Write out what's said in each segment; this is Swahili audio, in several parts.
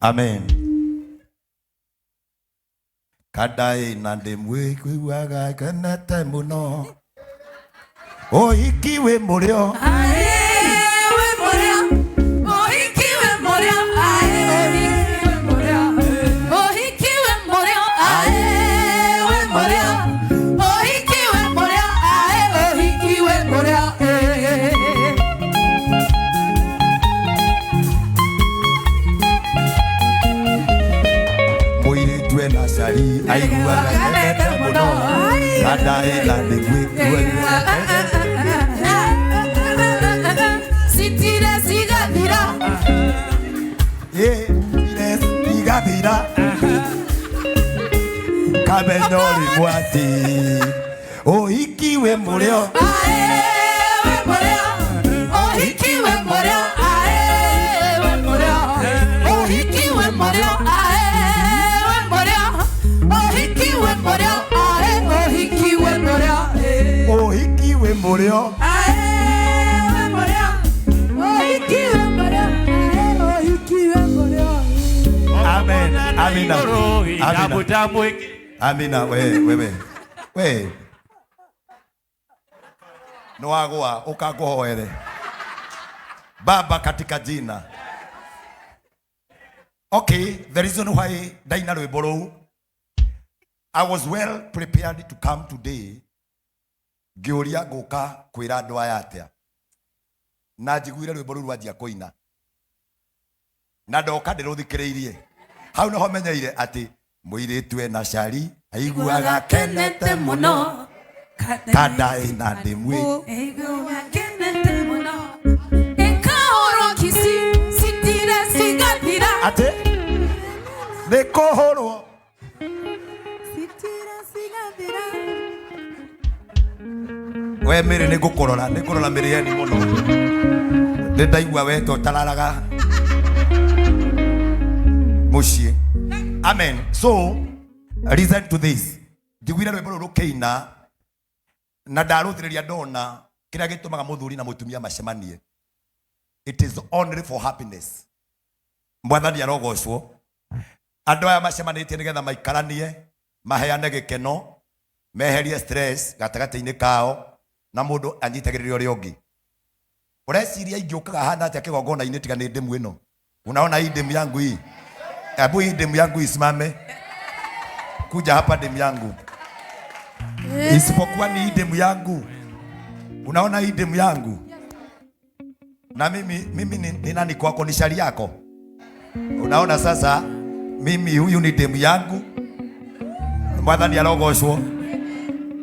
Amen. Kadai na ndemwe kuiwaga kanata muno. O ikiwe morio. We morio. O ikiwe morio. We morio. O ikiwe morio. We morio. O ikiwe morio. O ikiwe morio. Moire na sari aiguaga kanata muno. Kadai na ndemwe kuiwaga. Sitira sigadira. Sigadira. Kabenori mwati. O ikiwe morio. We morio. O ikiwe morio. We morio. O ikiwe morio. We morio. O ikiwe morio. O ikiwe morio. O ikiwe morio. Amen. Amina. Amina. Amina. We. Noagwa ukakuhoere. Baba katika jina. Okay, the reason why Daina Rweboro, I was well prepared to come today. Gioria goka kwira ndwa yatea. Na njiguire Rweboro rwajia koina. Na ndoka ndiruthikireirie. Hau no menyeire ati muiritu na cari aiguaga kenete muno. Kadai na ndimwe. Aiguaga kenete muno. Ekaoro kisi sitira sigadira. Ate nekohoro Sitira sigadira. we mere nigukorora mere yani muno. Ndaigua we to tararaga mushie. Amen. So listen to this. Ndigwira rwimbo rukeina na ndaruthiriria ndona kiria gitumaga muthuri na mutumia macemanie. It is only for happiness. Mwathani arogocwo. Andu aya macemanitie nigetha maikaranie, maheane gikeno, meherie stress gatagati-ini kao na mundu anyitagiririo ri ungi. Ureciria ingiukaga hana atia kigongona-ini tiga ni ndemu ino. Unaona hii ndemu yangu hii? Abu hii ndemu yangu isimame. Kuja hapa ndemu yangu. Isipokuwa ni hii ndemu yangu. Unaona hii ndemu yangu? Na mimi ni nani kwako? Ni shari yako. Unaona sasa mimi huyu ni demu yangu. Mwathani arogocwo.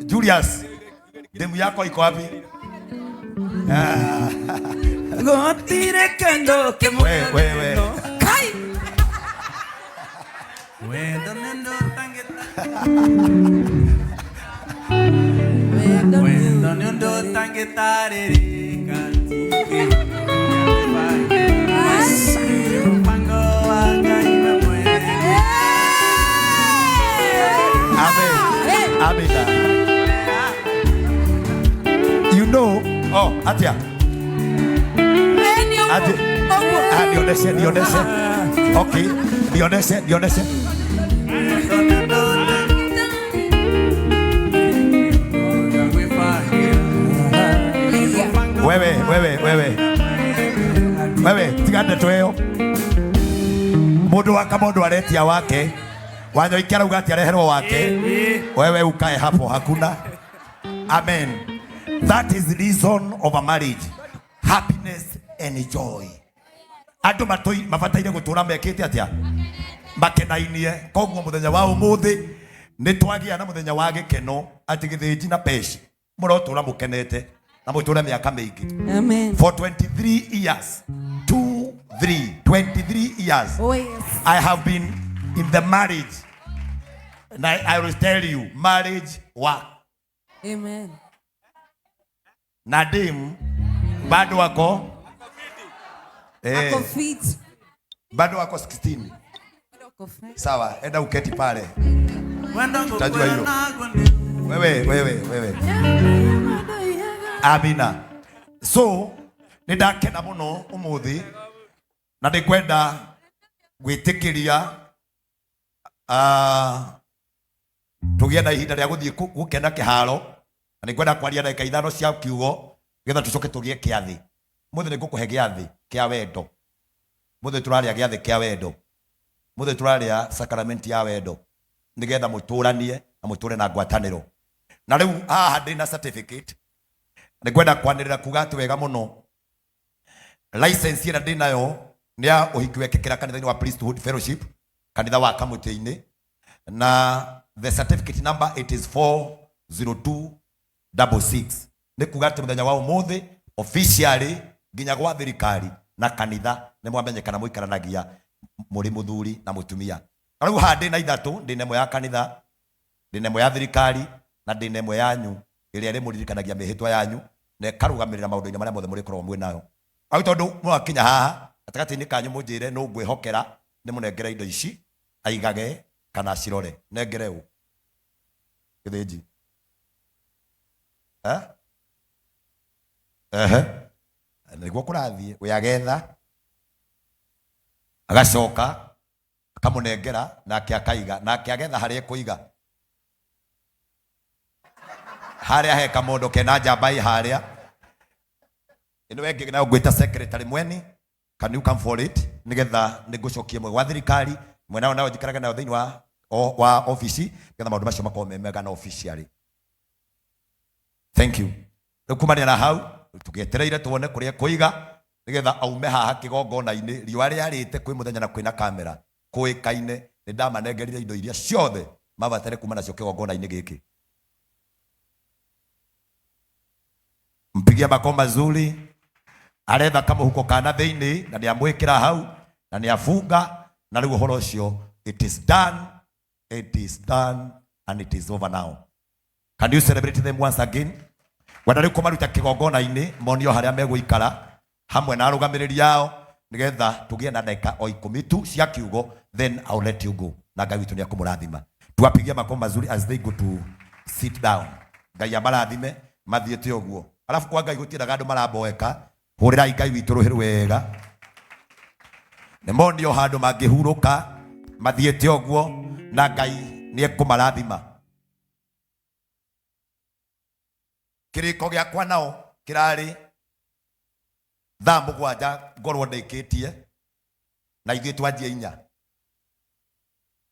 Julius, demu yako iko wapi? Gotire kendo ke wewe. Kai. Wendo nendo tangeta. Wendo nendo tangeta rerika. Amina. You know, atia. Nionyeshe. Okay, nionyeshe. Wewe, tigande tweo. Mundu waka mundu aretia wake. Wanyo ikara ugati areherwo wake. Wewe ukae hapo hakuna. Amen. That is the reason of a marriage. Happiness and joy. Andu mabataire gutura mekete atia. Makenainie. Koguo muthenya wa umuthi ni twagia na muthenya wa gikeno ati githinji na peshi. Murotura mukenete na mutura miaka mingi. Amen. For 23 years. 23 years. Oh yes. I have been in the marriage. And I will tell you, marriage work. Amen. Nadim bado wako Ako fit. Bado wako 16. Sawa, enda uketi pale. Tajua hilo. Wewe. Amina. So, nidakena muno umuthi na ndikwenda gwitikiria tugie na ihinda rĩa gũthiĩ gũkena kĩharo, na nĩngwenda kwaria ndagĩka ithano cia kiugo getha tucoke tũgĩe kĩathĩ. Mũthĩ nĩ ngũkũhe gĩathĩ kĩa wendo. Mũthĩ tũrarĩa gĩathĩ kĩa wendo. Mũthĩ tũrarĩa sakramenti ya wendo nĩgetha mũtũranie na mũtũre na ngwatanĩro. Na rĩu haha ndĩ na certificate. Nĩngwenda kwanĩrĩra kuga atĩ wega mũno license ĩrĩa ndĩ nayo nĩ ya ũhiki wekĩkĩra kanitha-inĩ wa Priesthood Fellowship, kanitha wa Kamũtĩ-inĩ, na the certificate number it is 40266. Nĩ kuga atĩ mũthenya wa ũmũthĩ officially nginya gwa thirikari na kanitha nĩ mwamenyekana mũikaranagia mũrĩ mũthuri na mũtumia. Na rĩu haha ndĩ na ithatũ, ndĩ na ĩmwe ya kanitha, ndĩ na ĩmwe ya thirikari, na ndĩ na ĩmwe yanyu ĩrĩa ĩrĩmũririkanagia mĩhĩtwa yanyu na ĩkarũgamĩrĩra maũndũ-inĩ marĩa mothe mũrĩkorwo mwĩ nayo. Rĩu tondũ mwakinya haha gatagatĩ-inĩ kanyu mũnjĩre nũ ngwĩhokera nĩ mũnengere indo ici aigage kana cirore. Nengere ũ gĩthĩnji nĩguo kũrathiĩ we agetha agacoka akamũnengera nake akaiga, nake agetha harĩa ekũiga harĩa he kamondo kena njamba harĩa. Ĩno wengĩ nayo ngwĩta secretary mweni, can you come for it, nĩgetha nĩngũcokie mwe wa thirikari mwena nayo njikaraga nayo thĩinĩ wa office nĩgetha maũndũ macio makorwo memega na officially. Thank you. Rĩu kumania na hau tũgĩetereire tuone kũrĩa kũiga nĩgetha aume haha kĩgongona-inĩ riũa rĩarĩte kwĩ mũthenya na kwĩna kamera kũĩkaine nĩ ndamanengerire indo iria ciothe mabatare kuma nacio kĩgongona-inĩ gĩkĩ. Mpigia makofi mazuri. Aretha kamũhuko kana thĩinĩ na nĩamwĩkĩra hau na nĩafunga, na rĩu ũhoro ũcio it is done, it is done and it is over now. Can you celebrate them once again? Wenda rĩu kũmaruta kĩgongona-inĩ monio harĩa megũikara hamwe na arũgamĩrĩri yao nĩgetha tũgĩe na dakika o 10 tu cia kiugo, then I'll let you go. Na Ngai witũ nĩakũmũrathima. Tuwapigie makofi mazuri as they go to sit down. Ngai amarathime mathiĩte ũguo. Alafu kwa Ngai gũtiraga andũ maramboeka, hũrĩrai Ngai witũ rũhĩ rwega. Nĩmonio handũ mangĩhurũka mathiĩte ũguo na Ngai nĩekũmarathima. Kĩrĩko gĩakwa nao kĩrarĩ thaa mũgwanja ngorwo ndĩkĩtie na ithuĩ twanjia 4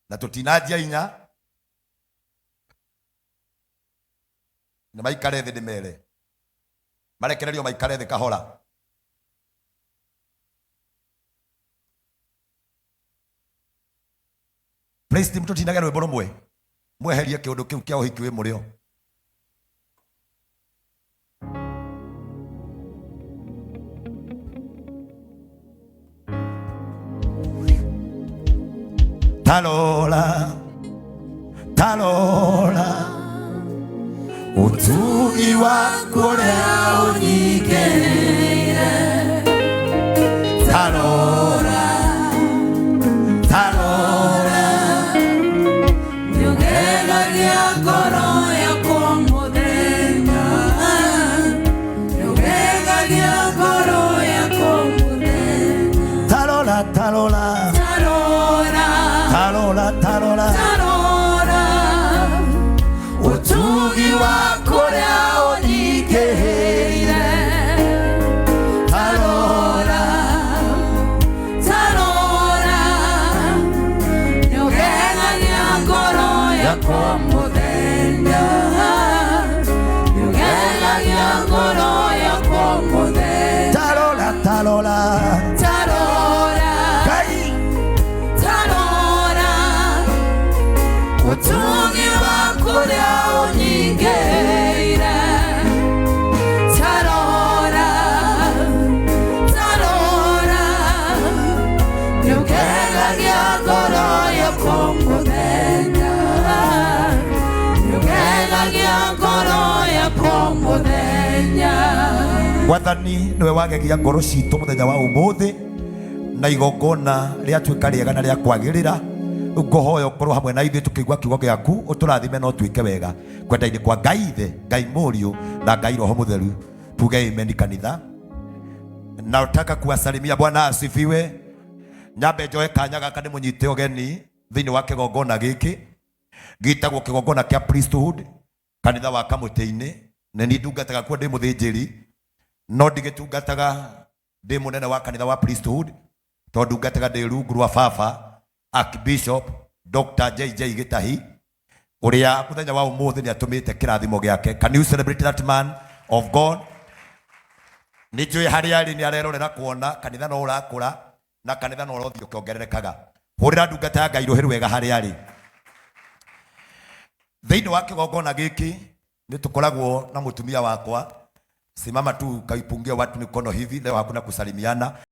na tũtinanjia 4 na maikare thĩ ndĩmere marekererio maikare thĩ kahora. Praise team, tũtinage rwĩmbo rũmwe mweherie kĩũndũ kĩu kĩa ũhiki wĩ mũrĩo. Talora, talora, utugi wako ũrĩa ũnyingĩrĩire. Talora, talora, Nyũgegagia ngoro yakwa mũthenya. Nyũgegagia ngoro yakwa mũthenya. talora, talora, talora, talora, Tarora, utugi wako ũrĩa ũnyingĩrĩire. Tarora, tarora, nyũgegagia ngoro yakwa mũthenya. Nyũgegagia ngoro yakwa mũthenya. talora, talora, Tarora, Ngai tarora, utugi wako ũrĩa ũnyingĩrĩire. Tarora, tarora, nyũgegagia ngoro yakwa mũthenya. Nyũgegagia ngoro yakwa mũthenya. Wathani nĩwe wagegia ngoro citũ mũthenya wa ũmũthĩ na igongona rĩatuĩka rĩega na rĩa kwagĩrĩra. Ngũhoya ũkorwo hamwe na ithuĩ tũkĩigua kiugo gĩaku, ũtũrathime no twĩke wega kwenda-inĩ kwa Ngai Ithe, Ngai Mũriũ na Ngai Roho Mũtheru. Tuge amen kanitha. Nataka kuwasalimia. Bwana asifiwe. nyambe njoe kanya gaka nĩ mũnyite ũgeni thĩinĩ wa kĩgongona gĩkĩ gĩtagwo kĩgongona kĩa priesthood kanitha wa Kamũtĩ-inĩ. Na nĩ ndungataga kuo ndĩ mũthĩnjĩri, no ndigĩtungataga ndĩ mũnene wa kanitha wa priesthood, tondũ ndungataga ndĩ rungu rwa baba Archbishop Dr. JJ Gĩtahi, ũrĩa mũthenya wa ũmũthĩ nĩ atũmĩte kĩrathimo gĩake. Can you celebrate that man of God? Nĩ njũĩ harĩa arĩ nĩ arerorera kuona kanitha no ũrakũra na kanitha no ũrothiĩ ũkĩongererekaga. Hũrĩra ndungata ya Ngai rũhĩ rwega harĩa arĩ. Thĩinĩ wa kĩgongona gĩkĩ nĩ tũkoragwo na mũtumia wakwa. Simama tu kaipungie watu mikono hivi, leo hakuna kusalimiana.